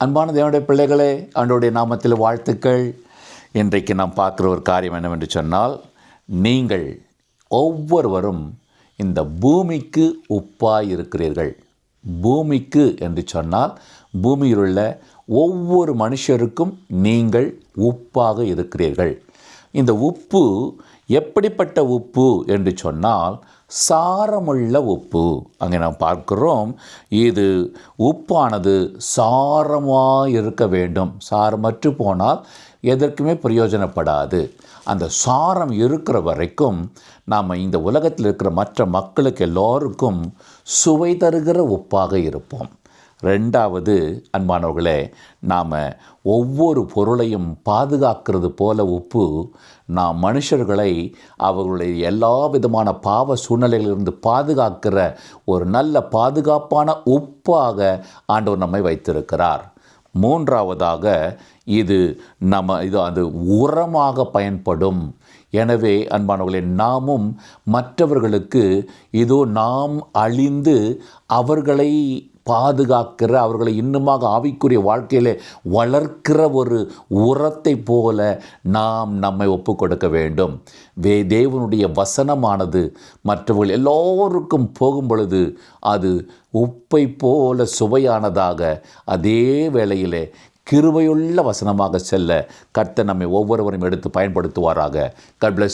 அன்பான தேவனுடைய பிள்ளைகளே, ஆண்டவருடைய நாமத்தில் வாழ்த்துக்கள். இன்றைக்கு நாம் பார்க்குற ஒரு காரியம் என்னவென்று சொன்னால், நீங்கள் ஒவ்வொருவரும் இந்த பூமிக்கு உப்பாய் இருக்கிறீர்கள். பூமிக்கு என்று சொன்னால் பூமியில் உள்ள ஒவ்வொரு மனுஷருக்கும் நீங்கள் உப்பாக இருக்கிறீர்கள். இந்த உப்பு எப்படிப்பட்ட உப்பு என்று சொன்னால் சாரமுள்ள உப்பு. அங்கே நாம் பார்க்கிறோம், இது உப்பானது சாரமாக இருக்க வேண்டும். சாரமற்று போனால் எதற்குமே பிரயோஜனப்படாது. அந்த சாரம் இருக்கிற வரைக்கும் நாம் இந்த உலகத்தில் இருக்கிற மற்ற மக்களுக்கு எல்லோருக்கும் சுவை தருகிற உப்பாக இருப்போம். ரெண்டாவது, அன்பானவர்களே, நாம் ஒவ்வொரு பொருளையும் பாதுகாக்கிறது போல உப்பு நாம் மனுஷர்களை அவர்களுடைய எல்லா விதமான பாவ சூழ்நிலைகளிலிருந்து பாதுகாக்கிற ஒரு நல்ல பாதுகாப்பான உப்பாக ஆண்டவர் நம்மை வைத்திருக்கிறார். மூன்றாவதாக, இது அது உரமாக பயன்படும். எனவே அன்பானவர்களே, நாமும் மற்றவர்களுக்கு நாம் அழிந்து அவர்களை பாதுகாக்கிற, அவர்களை இன்னுமாக ஆவிக்குரிய வாழ்க்கையிலே வளர்க்கிற ஒரு உரத்தை போல நாம் நம்மை ஒப்பு கொடுக்க வேண்டும். தேவனுடைய வசனமானது மற்றவர்கள் எல்லோருக்கும் போகும் பொழுது அது உப்பை போல சுவையானதாக, அதே வேளையிலே கிருபையுள்ள வசனமாக செல்ல கர்த்தர் நம்மை ஒவ்வொருவரையும் எடுத்து பயன்படுத்துவாராக. God bless you.